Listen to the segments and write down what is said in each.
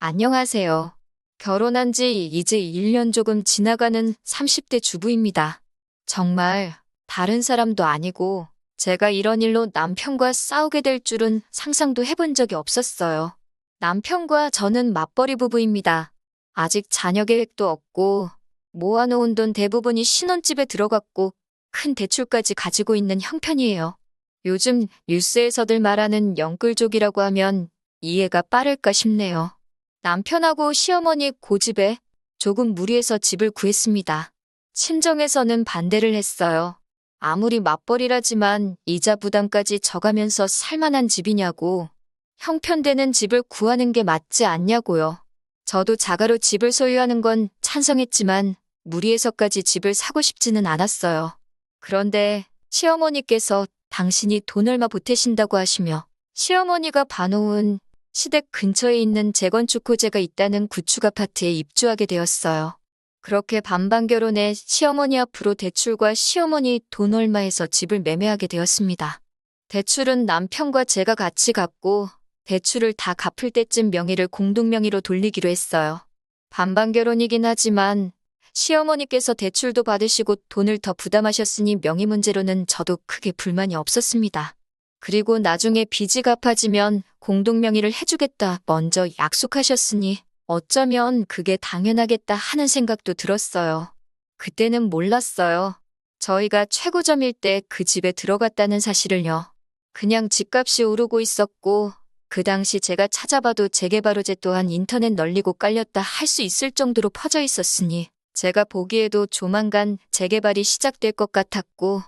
안녕하세요. 결혼한 지 이제 1년 조금 지나가는 30대 주부입니다. 정말 다른 사람도 아니고 제가 이런 일로 남편과 싸우게 될 줄은 상상도 해본 적이 없었어요. 남편과 저는 맞벌이 부부입니다. 아직 자녀 계획도 없고 모아놓은 돈 대부분이 신혼집에 들어갔고 큰 대출까지 가지고 있는 형편이에요. 요즘 뉴스에서들 말하는 영끌족이라고 하면 이해가 빠를까 싶네요. 남편하고 시어머니 고집에 조금 무리해서 집을 구했습니다. 친정에서는 반대를 했어요. 아무리 맞벌이라지만 이자 부담까지 져가면서 살만한 집이냐고, 형편되는 집을 구하는 게 맞지 않냐고요. 저도 자가로 집을 소유하는 건 찬성했지만 무리해서까지 집을 사고 싶지는 않았어요. 그런데 시어머니께서 당신이 돈 얼마 보태신다고 하시며 시어머니가 봐놓은 시댁 근처에 있는 재건축 호재가 있다는 구축 아파트에 입주하게 되었어요. 그렇게 반반 결혼해 시어머니 앞으로 대출과 시어머니 돈 얼마에서 집을 매매하게 되었습니다. 대출은 남편과 제가 같이 갚고 대출을 다 갚을 때쯤 명의를 공동명의로 돌리기로 했어요. 반반 결혼이긴 하지만 시어머니께서 대출도 받으시고 돈을 더 부담하셨으니 명의 문제로는 저도 크게 불만이 없었습니다. 그리고 나중에 빚이 갚아지면 공동명의를 해주겠다 먼저 약속하셨으니 어쩌면 그게 당연하겠다 하는 생각도 들었어요. 그때는 몰랐어요. 저희가 최고점일 때 그 집에 들어갔다는 사실을요. 그냥 집값이 오르고 있었고 그 당시 제가 찾아봐도 재개발 호재 또한 인터넷 널리고 깔렸다 할 수 있을 정도로 퍼져 있었으니 제가 보기에도 조만간 재개발이 시작될 것 같았고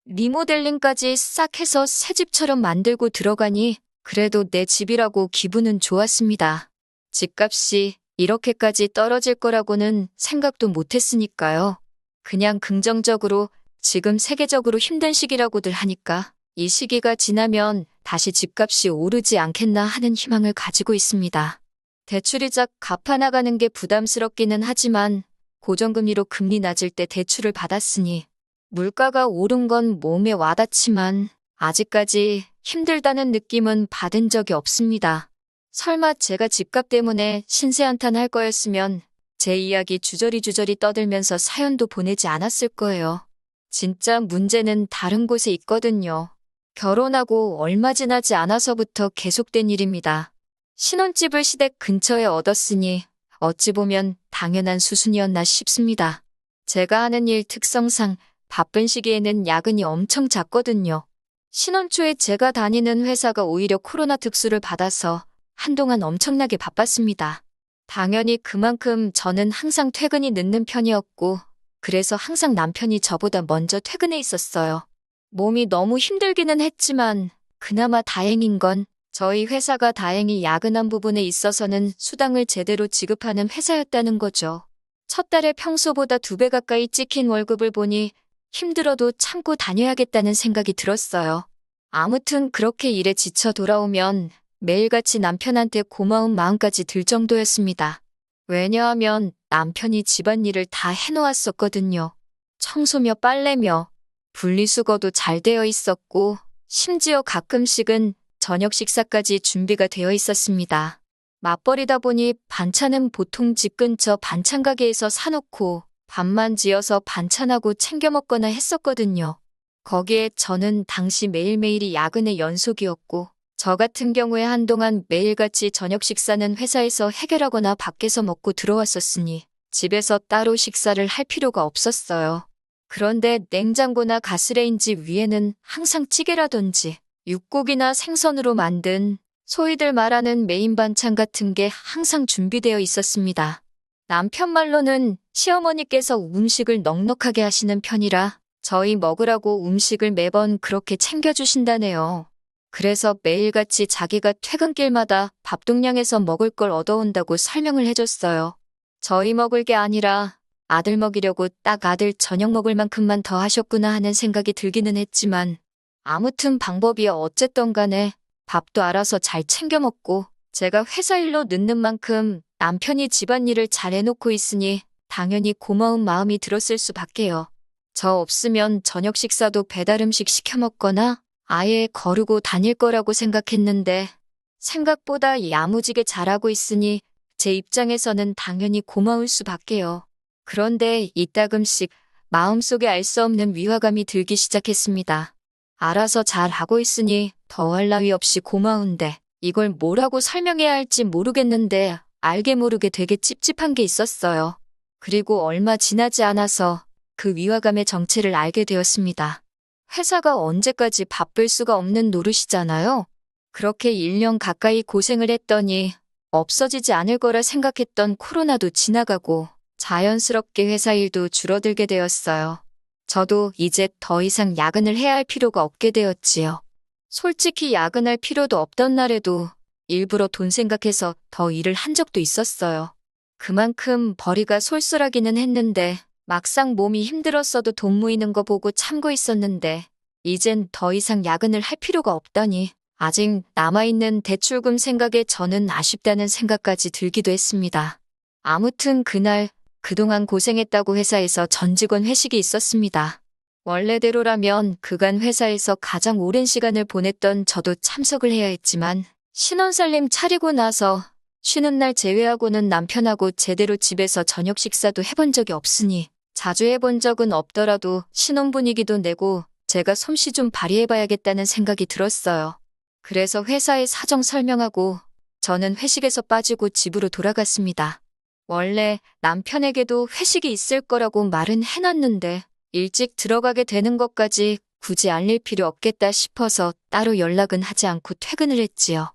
리모델링까지 싹 해서 새 집처럼 만들고 들어가니 그래도 내 집이라고 기분은 좋았습니다. 집값이 이렇게까지 떨어질 거라고는 생각도 못했으니까요. 그냥 긍정적으로 지금 세계적으로 힘든 시기라고들 하니까 이 시기가 지나면 다시 집값이 오르지 않겠나 하는 희망을 가지고 있습니다. 대출이자 갚아나가는 게 부담스럽기는 하지만 고정금리로 금리 낮을 때 대출을 받았으니 물가가 오른 건 몸에 와닿지만 아직까지 힘들다는 느낌은 받은 적이 없습니다. 설마 제가 집값 때문에 신세한탄 할 거였으면 제 이야기 주저리 떠들면서 사연도 보내지 않았을 거예요. 진짜 문제는 다른 곳에 있거든요. 결혼하고 얼마 지나지 않아서부터 계속된 일입니다. 신혼집을 시댁 근처에 얻었으니 어찌 보면 당연한 수순이었나 싶습니다. 제가 하는 일 특성상 바쁜 시기에는 야근이 엄청 잦거든요. 신혼 초에 제가 다니는 회사가 오히려 코로나 특수를 받아서 한동안 엄청나게 바빴습니다. 당연히 그만큼 저는 항상 퇴근이 늦는 편이었고 그래서 항상 남편이 저보다 먼저 퇴근해 있었어요. 몸이 너무 힘들기는 했지만 그나마 다행인 건 저희 회사가 다행히 야근한 부분에 있어서는 수당을 제대로 지급하는 회사였다는 거죠. 첫 달에 평소보다 2배 가까이 찍힌 월급을 보니 힘들어도 참고 다녀야겠다는 생각이 들었어요. 아무튼 그렇게 일에 지쳐 돌아오면 매일같이 남편한테 고마운 마음까지 들 정도였습니다. 왜냐하면 남편이 집안일을 다 해놓았었거든요. 청소며 빨래며 분리수거도 잘 되어 있었고 심지어 가끔씩은 저녁 식사까지 준비가 되어 있었습니다. 맞벌이다 보니 반찬은 보통 집 근처 반찬 가게에서 사놓고 밥만 지어서 반찬하고 챙겨 먹거나 했었거든요. 거기에 저는 당시 매일매일이 야근의 연속이었고 저 같은 경우에 한동안 매일같이 저녁 식사는 회사에서 해결하거나 밖에서 먹고 들어왔었으니 집에서 따로 식사를 할 필요가 없었어요. 그런데 냉장고나 가스레인지 위에는 항상 찌개라든지 육고기나 생선으로 만든 소위들 말하는 메인 반찬 같은 게 항상 준비되어 있었습니다. 남편 말로는 시어머니께서 음식을 넉넉하게 하시는 편이라 저희 먹으라고 음식을 매번 그렇게 챙겨주신다네요. 그래서 매일같이 자기가 퇴근길마다 밥동량에서 먹을 걸 얻어온다고 설명을 해줬어요. 저희 먹을 게 아니라 아들 먹이려고 딱 아들 저녁 먹을 만큼만 더 하셨구나 하는 생각이 들기는 했지만 아무튼 방법이 어쨌든 간에 밥도 알아서 잘 챙겨 먹고 제가 회사 일로 늦는 만큼 남편이 집안일을 잘 해놓고 있으니 당연히 고마운 마음이 들었을 수밖에요. 저 없으면 저녁 식사도 배달 음식 시켜 먹거나 아예 거르고 다닐 거라고 생각했는데 생각보다 야무지게 잘하고 있으니 제 입장에서는 당연히 고마울 수밖에요. 그런데 이따금씩 마음속에 알 수 없는 위화감이 들기 시작했습니다. 알아서 잘 하고 있으니 더할 나위 없이 고마운데 이걸 뭐라고 설명해야 할지 모르겠는데 알게 모르게 되게 찝찝한 게 있었어요. 그리고 얼마 지나지 않아서 그 위화감의 정체를 알게 되었습니다. 회사가 언제까지 바쁠 수가 없는 노릇이잖아요. 그렇게 1년 가까이 고생을 했더니 없어지지 않을 거라 생각했던 코로나도 지나가고 자연스럽게 회사 일도 줄어들게 되었어요. 저도 이제 더 이상 야근을 해야 할 필요가 없게 되었지요. 솔직히 야근할 필요도 없던 날에도 일부러 돈 생각해서 더 일을 한 적도 있었어요. 그만큼 벌이가 쏠쏠하기는 했는데 막상 몸이 힘들었어도 돈 모이는 거 보고 참고 있었는데 이젠 더 이상 야근을 할 필요가 없다니 아직 남아있는 대출금 생각에 저는 아쉽다는 생각까지 들기도 했습니다. 아무튼 그날 그동안 고생했다고 회사에서 전 직원 회식이 있었습니다. 원래대로라면 그간 회사에서 가장 오랜 시간을 보냈던 저도 참석을 해야 했지만 신혼살림 차리고 나서 쉬는 날 제외하고는 남편하고 제대로 집에서 저녁 식사도 해본 적이 없으니 자주 해본 적은 없더라도 신혼 분위기도 내고 제가 솜씨 좀 발휘해봐야겠다는 생각이 들었어요. 그래서 회사에 사정 설명하고 저는 회식에서 빠지고 집으로 돌아갔습니다. 원래 남편에게도 회식이 있을 거라고 말은 해놨는데 일찍 들어가게 되는 것까지 굳이 알릴 필요 없겠다 싶어서 따로 연락은 하지 않고 퇴근을 했지요.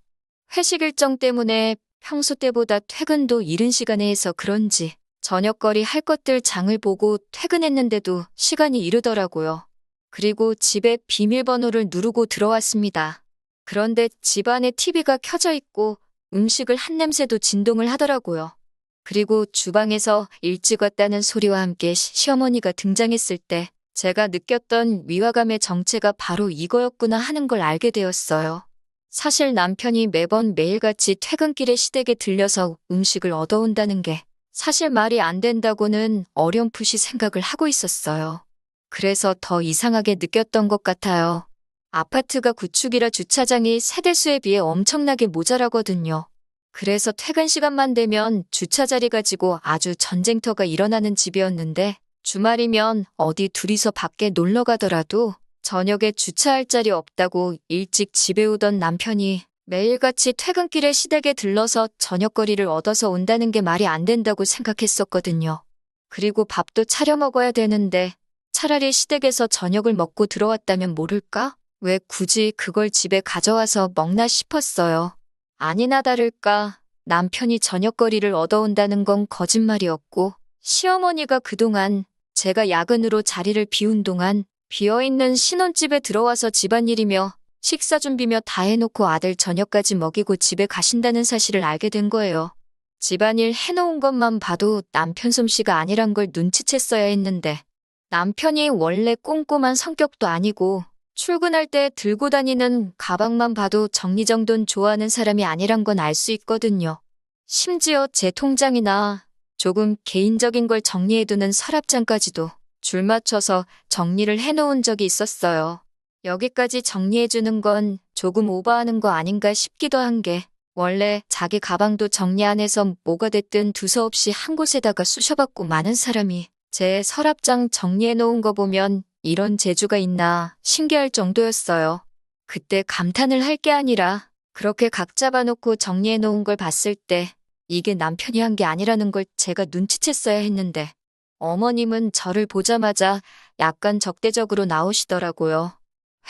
회식 일정 때문에 평소 때보다 퇴근도 이른 시간에 해서 그런지 저녁거리 할 것들 장을 보고 퇴근했는데도 시간이 이르더라고요. 그리고 집에 비밀번호를 누르고 들어왔습니다. 그런데 집안에 TV가 켜져 있고 음식을 한 냄새도 진동을 하더라고요. 그리고 주방에서 일찍 왔다는 소리와 함께 시어머니가 등장했을 때 제가 느꼈던 위화감의 정체가 바로 이거였구나 하는 걸 알게 되었어요. 사실 남편이 매번 매일같이 퇴근길에 시댁에 들려서 음식을 얻어온다는 게 사실 말이 안 된다고는 어렴풋이 생각을 하고 있었어요. 그래서 더 이상하게 느꼈던 것 같아요. 아파트가 구축이라 주차장이 세대수에 비해 엄청나게 모자라거든요. 그래서 퇴근 시간만 되면 주차 자리 가지고 아주 전쟁터가 일어나는 집이었는데 주말이면 어디 둘이서 밖에 놀러 가더라도 저녁에 주차할 자리 없다고 일찍 집에 오던 남편이 매일같이 퇴근길에 시댁에 들러서 저녁거리를 얻어서 온다는 게 말이 안 된다고 생각했었거든요. 그리고 밥도 차려 먹어야 되는데 차라리 시댁에서 저녁을 먹고 들어왔다면 모를까? 왜 굳이 그걸 집에 가져와서 먹나 싶었어요. 아니나 다를까 남편이 저녁거리를 얻어온다는 건 거짓말이었고 시어머니가 그동안 제가 야근으로 자리를 비운 동안 비어있는 신혼집에 들어와서 집안일이며 식사 준비며 다 해놓고 아들 저녁까지 먹이고 집에 가신다는 사실을 알게 된 거예요. 집안일 해놓은 것만 봐도 남편 솜씨가 아니란 걸 눈치챘어야 했는데 남편이 원래 꼼꼼한 성격도 아니고 출근할 때 들고 다니는 가방만 봐도 정리정돈 좋아하는 사람이 아니란 건 알 수 있거든요. 심지어 제 통장이나 조금 개인적인 걸 정리해두는 서랍장까지도 줄 맞춰서 정리를 해놓은 적이 있었어요. 여기까지 정리해주는 건 조금 오버하는 거 아닌가 싶기도 한 게 원래 자기 가방도 정리 안 해서 뭐가 됐든 두서없이 한 곳에다가 쑤셔박고 많은 사람이 제 서랍장 정리해놓은 거 보면 이런 재주가 있나 신기할 정도였어요. 그때 감탄을 할 게 아니라 그렇게 각 잡아놓고 정리해놓은 걸 봤을 때 이게 남편이 한 게 아니라는 걸 제가 눈치챘어야 했는데 어머님은 저를 보자마자 약간 적대적으로 나오시더라고요.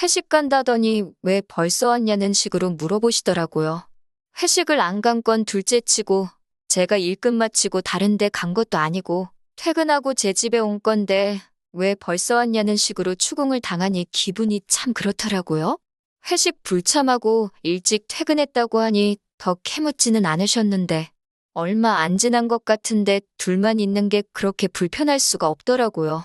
회식 간다더니 왜 벌써 왔냐는 식으로 물어보시더라고요. 회식을 안 간 건 둘째치고 제가 일 끝마치고 다른 데 간 것도 아니고 퇴근하고 제 집에 온 건데 왜 벌써 왔냐는 식으로 추궁을 당하니 기분이 참 그렇더라고요. 회식 불참하고 일찍 퇴근했다고 하니 더 캐묻지는 않으셨는데 얼마 안 지난 것 같은데 둘만 있는 게 그렇게 불편할 수가 없더라고요.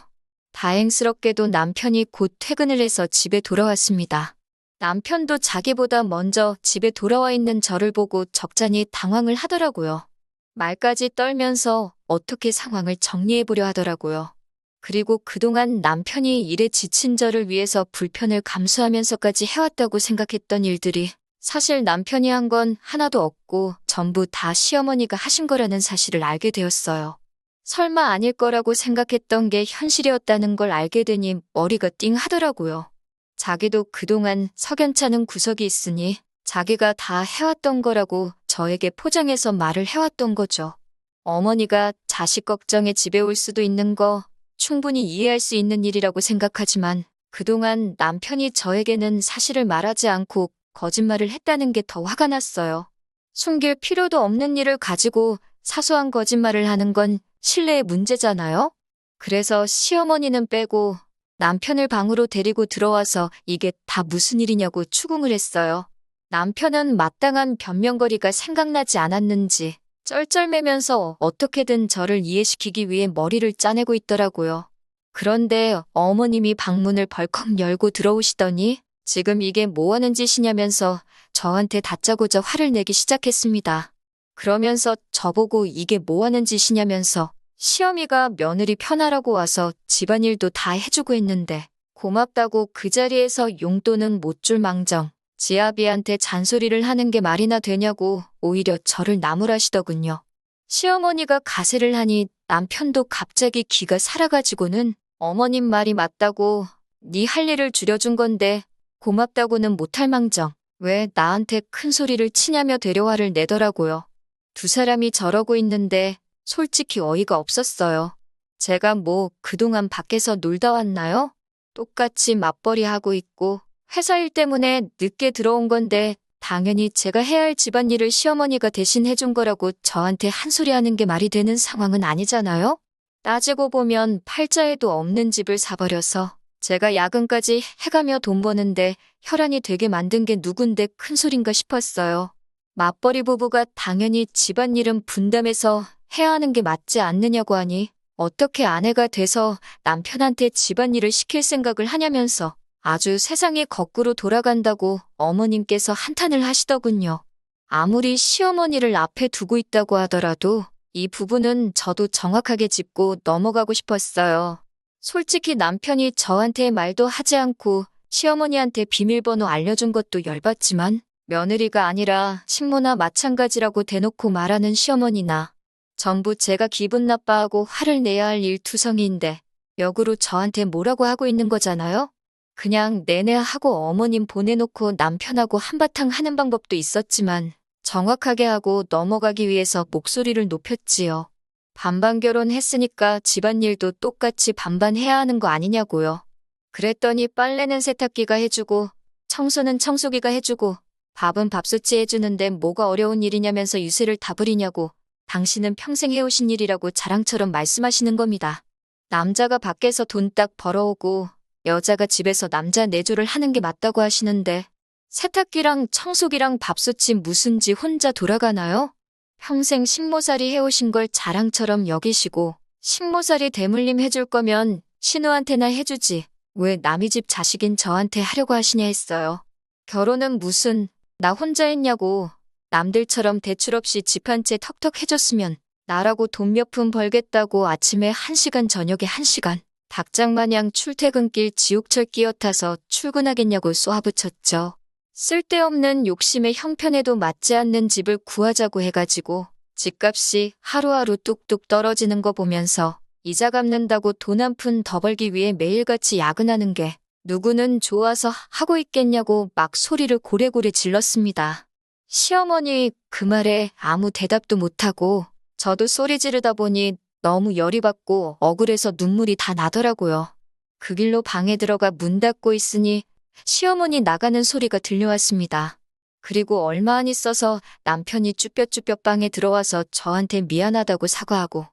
다행스럽게도 남편이 곧 퇴근을 해서 집에 돌아왔습니다. 남편도 자기보다 먼저 집에 돌아와 있는 저를 보고 적잖이 당황을 하더라고요. 말까지 떨면서 어떻게 상황을 정리해보려 하더라고요. 그리고 그동안 남편이 일에 지친 저를 위해서 불편을 감수하면서까지 해왔다고 생각했던 일들이 사실 남편이 한 건 하나도 없고 전부 다 시어머니가 하신 거라는 사실을 알게 되었어요. 설마 아닐 거라고 생각했던 게 현실이었다는 걸 알게 되니 머리가 띵 하더라고요. 자기도 그동안 석연찮은 구석이 있으니 자기가 다 해왔던 거라고 저에게 포장해서 말을 해왔던 거죠. 어머니가 자식 걱정에 집에 올 수도 있는 거 충분히 이해할 수 있는 일이라고 생각하지만 그동안 남편이 저에게는 사실을 말하지 않고 거짓말을 했다는 게 더 화가 났어요. 숨길 필요도 없는 일을 가지고 사소한 거짓말을 하는 건 신뢰의 문제잖아요? 그래서 시어머니는 빼고 남편을 방으로 데리고 들어와서 이게 다 무슨 일이냐고 추궁을 했어요. 남편은 마땅한 변명거리가 생각나지 않았는지 쩔쩔매면서 어떻게든 저를 이해시키기 위해 머리를 짜내고 있더라고요. 그런데 어머님이 방문을 벌컥 열고 들어오시더니 지금 이게 뭐 하는 짓이냐면서 저한테 다짜고짜 화를 내기 시작했습니다. 그러면서 저보고 이게 뭐 하는 짓이냐면서 시어미가 며느리 편하라고 와서 집안일도 다 해주고 있는데 고맙다고 그 자리에서 용돈은 못 줄 망정 지아비한테 잔소리를 하는 게 말이나 되냐고 오히려 저를 나무라시더군요. 시어머니가 가세를 하니 남편도 갑자기 기가 살아가지고는 어머님 말이 맞다고 네 할 일을 줄여준 건데 고맙다고는 못할 망정 왜 나한테 큰 소리를 치냐며 대려화를 내더라고요. 두 사람이 저러고 있는데 솔직히 어이가 없었어요. 제가 뭐 그동안 밖에서 놀다 왔나요? 똑같이 맞벌이 하고 있고 회사 일 때문에 늦게 들어온 건데 당연히 제가 해야 할 집안일을 시어머니가 대신 해준 거라고 저한테 한 소리 하는 게 말이 되는 상황은 아니잖아요? 따지고 보면 팔자에도 없는 집을 사버려서 제가 야근까지 해가며 돈 버는데 혈안이 되게 만든 게 누군데 큰 소린가 싶었어요. 맞벌이 부부가 당연히 집안일은 분담해서 해야 하는 게 맞지 않느냐고 하니 어떻게 아내가 돼서 남편한테 집안일을 시킬 생각을 하냐면서 아주 세상이 거꾸로 돌아간다고 어머님께서 한탄을 하시더군요. 아무리 시어머니를 앞에 두고 있다고 하더라도 이 부분은 저도 정확하게 짚고 넘어가고 싶었어요. 솔직히 남편이 저한테 말도 하지 않고 시어머니한테 비밀번호 알려준 것도 열받지만 며느리가 아니라 식모나 마찬가지라고 대놓고 말하는 시어머니나 전부 제가 기분 나빠하고 화를 내야 할 일투성이인데 역으로 저한테 뭐라고 하고 있는 거잖아요? 그냥 내내 하고 어머님 보내놓고 남편하고 한바탕 하는 방법도 있었지만 정확하게 하고 넘어가기 위해서 목소리를 높였지요. 반반 결혼했으니까 집안일도 똑같이 반반 해야 하는 거 아니냐고요. 그랬더니 빨래는 세탁기가 해주고 청소는 청소기가 해주고 밥은 밥솥이 해주는데 뭐가 어려운 일이냐면서 유세를 다 부리냐고 당신은 평생 해오신 일이라고 자랑처럼 말씀하시는 겁니다. 남자가 밖에서 돈 딱 벌어오고 여자가 집에서 남자 내조를 하는 게 맞다고 하시는데 세탁기랑 청소기랑 밥솥이 무슨 지 혼자 돌아가나요? 평생 식모살이 해오신 걸 자랑처럼 여기시고 식모살이 대물림 해줄 거면 신우한테나 해주지 왜 남의 집 자식인 저한테 하려고 하시냐 했어요. 결혼은 무슨 나 혼자 했냐고 남들처럼 대출 없이 집 한 채 턱턱 해줬으면 나라고 돈 몇 푼 벌겠다고 아침에 1시간 저녁에 1시간 닭장마냥 출퇴근길 지옥철 끼어 타서 출근하겠냐고 쏘아붙였죠. 쓸데없는 욕심에 형편에도 맞지 않는 집을 구하자고 해가지고 집값이 하루하루 뚝뚝 떨어지는 거 보면서 이자 갚는다고 돈 한 푼 더 벌기 위해 매일같이 야근하는 게 누구는 좋아서 하고 있겠냐고 막 소리를 고래고래 질렀습니다. 시어머니 그 말에 아무 대답도 못하고 저도 소리 지르다 보니 너무 열이 받고 억울해서 눈물이 다 나더라고요. 그 길로 방에 들어가 문 닫고 있으니 시어머니 나가는 소리가 들려왔습니다. 그리고 얼마 안 있어서 남편이 쭈뼛쭈뼛 방에 들어와서 저한테 미안하다고 사과하고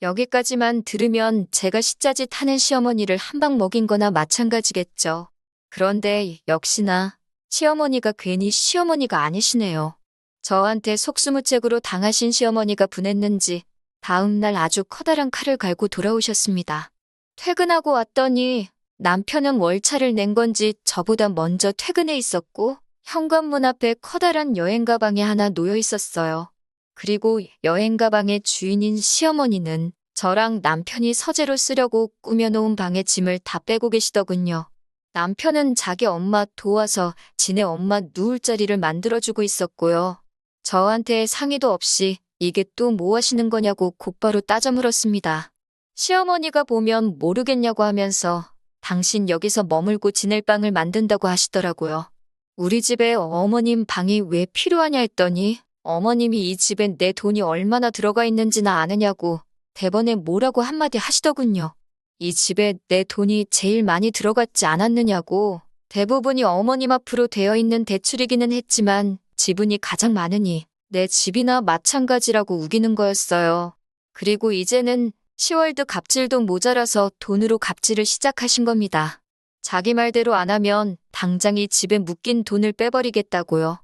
여기까지만 들으면 제가 시짜짓 하는 시어머니를 한 방 먹인 거나 마찬가지겠죠. 그런데 역시나 시어머니가 괜히 시어머니가 아니시네요. 저한테 속수무책으로 당하신 시어머니가 분했는지 다음 날 아주 커다란 칼을 갈고 돌아오셨습니다. 퇴근하고 왔더니 남편은 월차를 낸 건지 저보다 먼저 퇴근해 있었고 현관문 앞에 커다란 여행 가방이 하나 놓여 있었어요. 그리고 여행 가방의 주인인 시어머니는 저랑 남편이 서재로 쓰려고 꾸며놓은 방에 짐을 다 빼고 계시더군요. 남편은 자기 엄마 도와서 지네 엄마 누울 자리를 만들어주고 있었고요. 저한테 상의도 없이 이게 또 뭐 하시는 거냐고 곧바로 따져 물었습니다. 시어머니가 보면 모르겠냐고 하면서 당신 여기서 머물고 지낼 방을 만든다고 하시더라고요. 우리 집에 어머님 방이 왜 필요하냐 했더니 어머님이 이 집에 내 돈이 얼마나 들어가 있는지나 아느냐고 대번에 뭐라고 한마디 하시더군요. 이 집에 내 돈이 제일 많이 들어갔지 않았느냐고. 대부분이 어머님 앞으로 되어 있는 대출이기는 했지만 지분이 가장 많으니 내 집이나 마찬가지라고 우기는 거였어요. 그리고 이제는 10월드 갑질도 모자라서 돈으로 갑질을 시작하신 겁니다. 자기 말대로 안 하면 당장 이 집에 묶인 돈을 빼버리겠다고요.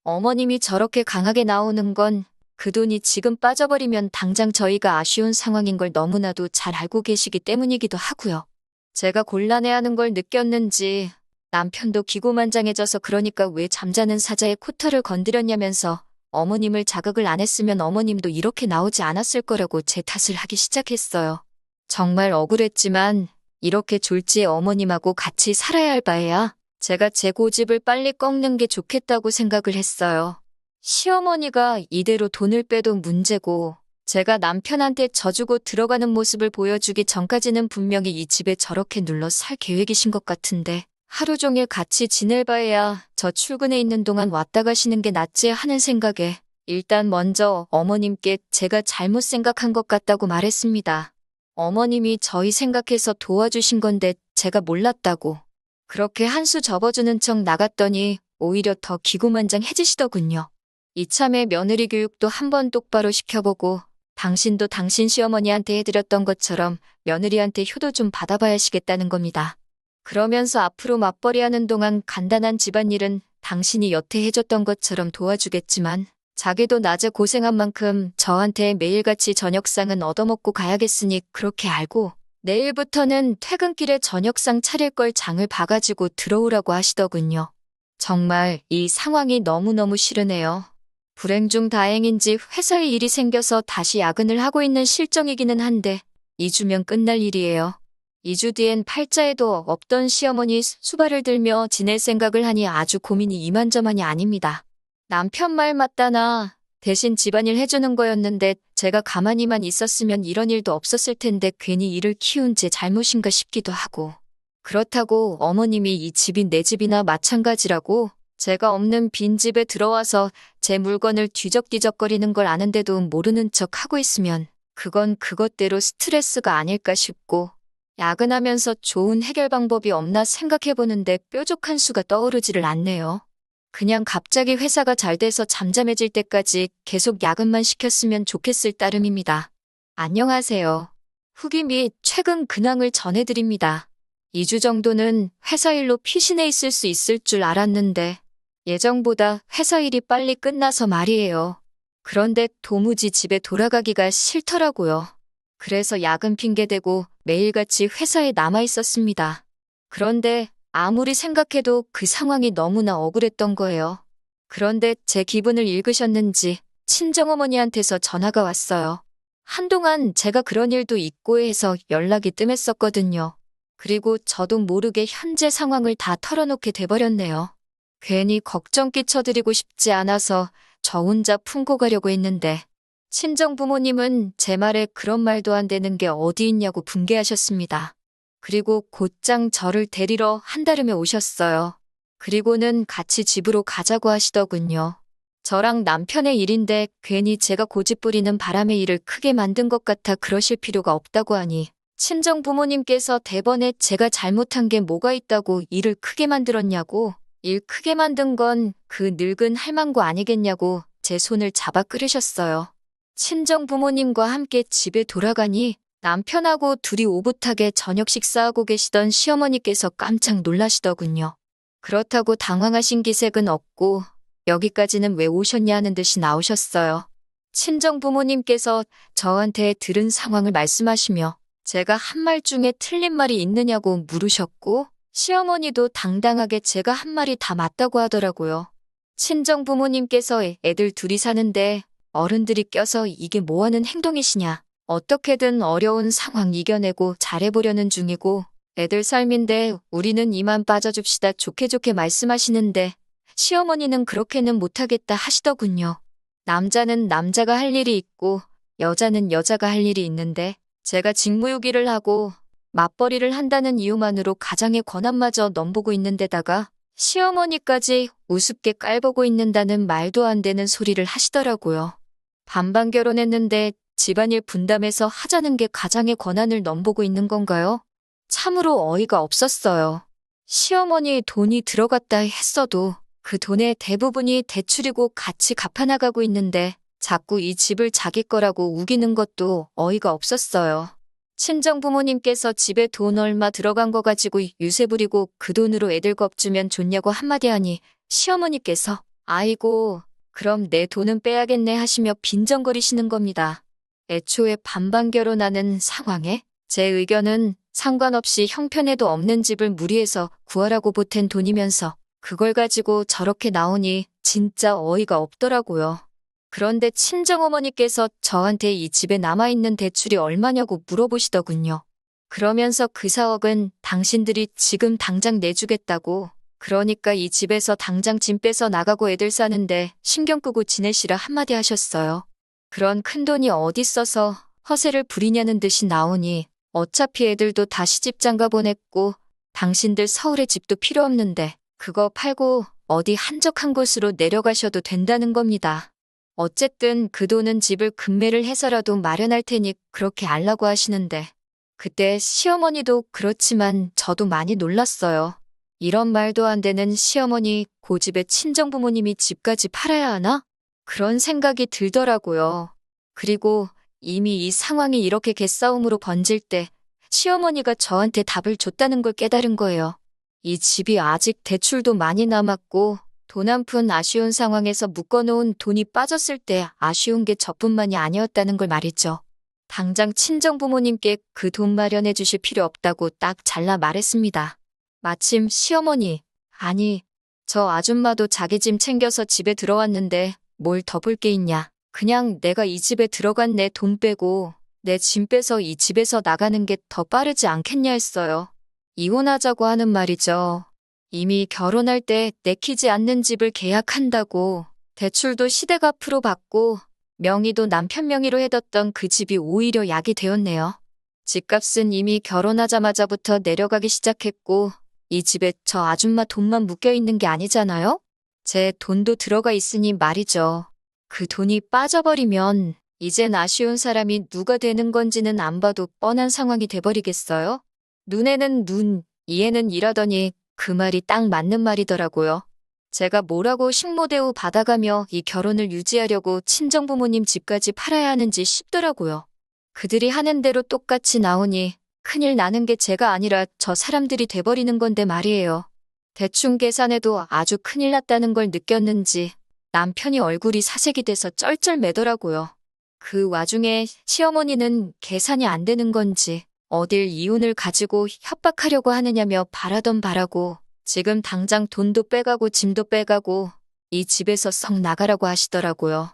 어머님이 저렇게 강하게 나오는 건 그 돈이 지금 빠져버리면 당장 저희가 아쉬운 상황인 걸 너무나도 잘 알고 계시기 때문이기도 하고요. 제가 곤란해하는 걸 느꼈는지 남편도 기고만장해져서 그러니까 왜 잠자는 사자의 코털을 건드렸냐면서 어머님을 자극을 안 했으면 어머님도 이렇게 나오지 않았을 거라고 제 탓을 하기 시작했어요. 정말 억울했지만 이렇게 졸지에 어머님하고 같이 살아야 할 바에야 제가 제 고집을 빨리 꺾는 게 좋겠다고 생각을 했어요. 시어머니가 이대로 돈을 빼도 문제고 제가 남편한테 져주고 들어가는 모습을 보여주기 전까지는 분명히 이 집에 저렇게 눌러 살 계획이신 것 같은데 하루 종일 같이 지낼 바에야 저 출근해 있는 동안 왔다 가시는 게 낫지 하는 생각에 일단 먼저 어머님께 제가 잘못 생각한 것 같다고 말했습니다. 어머님이 저희 생각해서 도와주신 건데 제가 몰랐다고. 그렇게 한 수 접어주는 척 나갔더니 오히려 더 기고만장해지시더군요. 이참에 며느리 교육도 한번 똑바로 시켜보고 당신도 당신 시어머니한테 해드렸던 것처럼 며느리한테 효도 좀 받아봐야시겠다는 겁니다. 그러면서 앞으로 맞벌이하는 동안 간단한 집안일은 당신이 여태 해줬던 것처럼 도와주겠지만 자기도 낮에 고생한 만큼 저한테 매일같이 저녁상은 얻어먹고 가야겠으니 그렇게 알고 내일부터는 퇴근길에 저녁상 차릴 걸 장을 봐가지고 들어오라고 하시더군요. 정말 이 상황이 너무너무 싫으네요. 불행 중 다행인지 회사에 일이 생겨서 다시 야근을 하고 있는 실정이기는 한데 2주면 끝날 일이에요. 2주 뒤엔 팔자에도 없던 시어머니 수발을 들며 지낼 생각을 하니 아주 고민이 이만저만이 아닙니다. 남편 말 맞다나 대신 집안일 해주는 거였는데 제가 가만히만 있었으면 이런 일도 없었을 텐데 괜히 일을 키운 제 잘못인가 싶기도 하고. 그렇다고 어머님이 이 집이 내 집이나 마찬가지라고 제가 없는 빈집에 들어와서 제 물건을 뒤적뒤적거리는 걸 아는데도 모르는 척 하고 있으면 그건 그것대로 스트레스가 아닐까 싶고 야근하면서 좋은 해결 방법이 없나 생각해보는데 뾰족한 수가 떠오르지를 않네요. 그냥 갑자기 회사가 잘 돼서 잠잠해질 때까지 계속 야근만 시켰으면 좋겠을 따름입니다. 안녕하세요. 후기 및 최근 근황을 전해드립니다. 2주 정도는 회사 일로 피신해 있을 수 있을 줄 알았는데 예정보다 회사 일이 빨리 끝나서 말이에요. 그런데 도무지 집에 돌아가기가 싫더라고요. 그래서 야근 핑계대고 매일같이 회사에 남아 있었습니다. 그런데 아무리 생각해도 그 상황이 너무나 억울했던 거예요. 그런데 제 기분을 읽으셨는지 친정어머니한테서 전화가 왔어요. 한동안 제가 그런 일도 있고 해서 연락이 뜸했었거든요. 그리고 저도 모르게 현재 상황을 다 털어놓게 돼버렸네요. 괜히 걱정 끼쳐드리고 싶지 않아서 저 혼자 품고 가려고 했는데 친정 부모님은 제 말에 그런 말도 안 되는 게 어디 있냐고 분개하셨습니다. 그리고 곧장 저를 데리러 한달음에 오셨어요. 그리고는 같이 집으로 가자고 하시더군요. 저랑 남편의 일인데 괜히 제가 고집부리는 바람에 일을 크게 만든 것 같아 그러실 필요가 없다고 하니 친정 부모님께서 대번에 제가 잘못한 게 뭐가 있다고 일을 크게 만들었냐고 일 크게 만든 건 그 늙은 할망구 아니겠냐고 제 손을 잡아 끌으셨어요. 친정 부모님과 함께 집에 돌아가니 남편하고 둘이 오붓하게 저녁 식사하고 계시던 시어머니께서 깜짝 놀라시더군요. 그렇다고 당황하신 기색은 없고 여기까지는 왜 오셨냐 하는 듯이 나오셨어요. 친정 부모님께서 저한테 들은 상황을 말씀하시며 제가 한 말 중에 틀린 말이 있느냐고 물으셨고 시어머니도 당당하게 제가 한 말이 다 맞다고 하더라고요. 친정 부모님께서 애들 둘이 사는데 어른들이 껴서 이게 뭐하는 행동이시냐. 어떻게든 어려운 상황 이겨내고 잘해보려는 중이고 애들 삶인데 우리는 이만 빠져줍시다 좋게 좋게 말씀하시는데 시어머니는 그렇게는 못하겠다 하시더군요. 남자는 남자가 할 일이 있고 여자는 여자가 할 일이 있는데 제가 직무유기를 하고 맞벌이를 한다는 이유만으로 가장의 권한마저 넘보고 있는 데다가 시어머니까지 우습게 깔보고 있는다는 말도 안 되는 소리를 하시더라고요. 반반 결혼했는데 집안일 분담해서 하자는 게 가장의 권한을 넘보고 있는 건가요? 참으로 어이가 없었어요. 시어머니 돈이 들어갔다 했어도 그 돈의 대부분이 대출이고 같이 갚아나가고 있는데 자꾸 이 집을 자기 거라고 우기는 것도 어이가 없었어요. 친정 부모님께서 집에 돈 얼마 들어간 거 가지고 유세 부리고 그 돈으로 애들 겁주면 좋냐고 한마디 하니 시어머니께서 아이고 그럼 내 돈은 빼야겠네 하시며 빈정거리시는 겁니다. 애초에 반반 결혼하는 상황에 제 의견은 상관없이 형편에도 없는 집을 무리해서 구하라고 보탠 돈이면서 그걸 가지고 저렇게 나오니 진짜 어이가 없더라고요. 그런데 친정어머니께서 저한테 이 집에 남아있는 대출이 얼마냐고 물어보시더군요. 그러면서 그 4억은 당신들이 지금 당장 내주겠다고, 그러니까 이 집에서 당장 짐 빼서 나가고 애들 사는데 신경 끄고 지내시라 한마디 하셨어요. 그런 큰돈이 어딨어서 허세를 부리냐는 듯이 나오니 어차피 애들도 다 시집 장가 보냈고 당신들 서울에 집도 필요 없는데 그거 팔고 어디 한적한 곳으로 내려가셔도 된다는 겁니다. 어쨌든 그 돈은 집을 급매를 해서라도 마련할 테니 그렇게 알라고 하시는데 그때 시어머니도 그렇지만 저도 많이 놀랐어요. 이런 말도 안 되는 시어머니 고집의 친정부모님이 집까지 팔아야 하나? 그런 생각이 들더라고요. 그리고 이미 이 상황이 이렇게 개싸움으로 번질 때 시어머니가 저한테 답을 줬다는 걸 깨달은 거예요. 이 집이 아직 대출도 많이 남았고 돈 한 푼 아쉬운 상황에서 묶어놓은 돈이 빠졌을 때 아쉬운 게 저뿐만이 아니었다는 걸 말이죠. 당장 친정부모님께 그 돈 마련해 주실 필요 없다고 딱 잘라 말했습니다. 마침 시어머니, 아니, 저 아줌마도 자기 짐 챙겨서 집에 들어왔는데 뭘 더 볼 게 있냐. 그냥 내가 이 집에 들어간 내 돈 빼고 내 짐 빼서 이 집에서 나가는 게 더 빠르지 않겠냐 했어요. 이혼하자고 하는 말이죠. 이미 결혼할 때 내키지 않는 집을 계약한다고 대출도 시댁 앞으로 받고 명의도 남편 명의로 해뒀던 그 집이 오히려 약이 되었네요. 집값은 이미 결혼하자마자부터 내려가기 시작했고 이 집에 저 아줌마 돈만 묶여있는 게 아니잖아요? 제 돈도 들어가 있으니 말이죠. 그 돈이 빠져버리면 이젠 아쉬운 사람이 누가 되는 건지는 안 봐도 뻔한 상황이 돼버리겠어요? 눈에는 눈, 이에는 이라더니 그 말이 딱 맞는 말이더라고요. 제가 뭐라고 식모대우 받아가며 이 결혼을 유지하려고 친정부모님 집까지 팔아야 하는지 싶더라고요. 그들이 하는 대로 똑같이 나오니 큰일 나는 게 제가 아니라 저 사람들이 돼버리는 건데 말이에요. 대충 계산해도 아주 큰일 났다는 걸 느꼈는지 남편이 얼굴이 사색이 돼서 쩔쩔매더라고요. 그 와중에 시어머니는 계산이 안 되는 건지 어딜 이혼을 가지고 협박하려고 하느냐며 바라던 바라고 지금 당장 돈도 빼가고 짐도 빼가고 이 집에서 썩 나가라고 하시더라고요.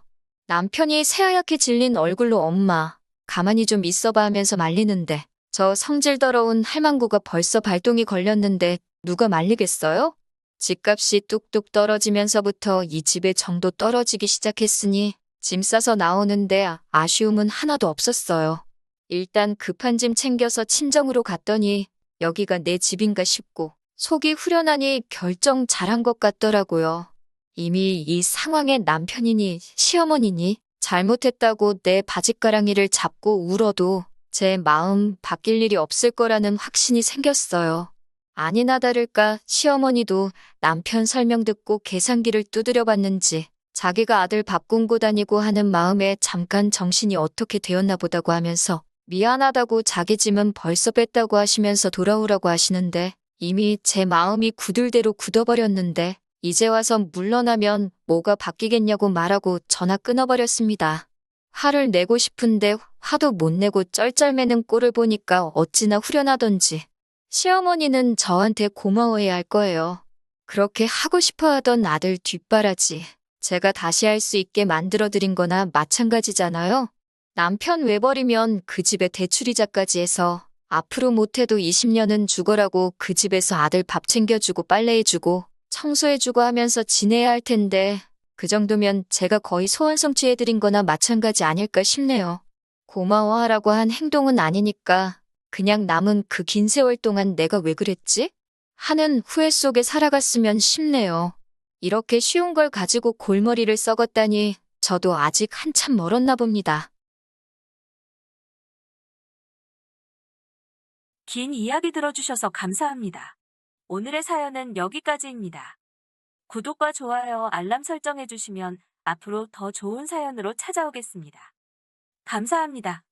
남편이 새하얗게 질린 얼굴로 엄마, 가만히 좀 있어봐 하면서 말리는데 저 성질 더러운 할망구가 벌써 발동이 걸렸는데 누가 말리겠어요? 집값이 뚝뚝 떨어지면서부터 이 집의 정도 떨어지기 시작했으니 짐 싸서 나오는데 아쉬움은 하나도 없었어요. 일단 급한 짐 챙겨서 친정으로 갔더니 여기가 내 집인가 싶고 속이 후련하니 결정 잘한 것 같더라고요. 이미 이 상황에 남편이니 시어머니니 잘못했다고 내 바짓가랑이를 잡고 울어도 제 마음 바뀔 일이 없을 거라는 확신이 생겼어요. 아니나 다를까 시어머니도 남편 설명 듣고 계산기를 두드려 봤는지 자기가 아들 밥 굶고 다니고 하는 마음에 잠깐 정신이 어떻게 되었나 보다고 하면서 미안하다고 자기 짐은 벌써 뺐다고 하시면서 돌아오라고 하시는데 이미 제 마음이 굳을대로 굳어버렸는데 이제 와서 물러나면 뭐가 바뀌겠냐고 말하고 전화 끊어버렸습니다. 화를 내고 싶은데 화도 못 내고 쩔쩔매는 꼴을 보니까 어찌나 후련하던지 시어머니는 저한테 고마워해야 할 거예요. 그렇게 하고 싶어 하던 아들 뒷바라지 제가 다시 할 수 있게 만들어드린 거나 마찬가지잖아요. 남편 외버리면 그 집에 대출이자까지 해서 앞으로 못해도 20년은 죽어라고 그 집에서 아들 밥 챙겨주고 빨래해주고 청소해주고 하면서 지내야 할 텐데 그 정도면 제가 거의 소원 성취해드린 거나 마찬가지 아닐까 싶네요. 고마워하라고 한 행동은 아니니까 그냥 남은 그 긴 세월 동안 내가 왜 그랬지? 하는 후회 속에 살아갔으면 싶네요. 이렇게 쉬운 걸 가지고 골머리를 썩었다니 저도 아직 한참 멀었나 봅니다. 긴 이야기 들어주셔서 감사합니다. 오늘의 사연은 여기까지입니다. 구독과 좋아요, 알람 설정해주시면 앞으로 더 좋은 사연으로 찾아오겠습니다. 감사합니다.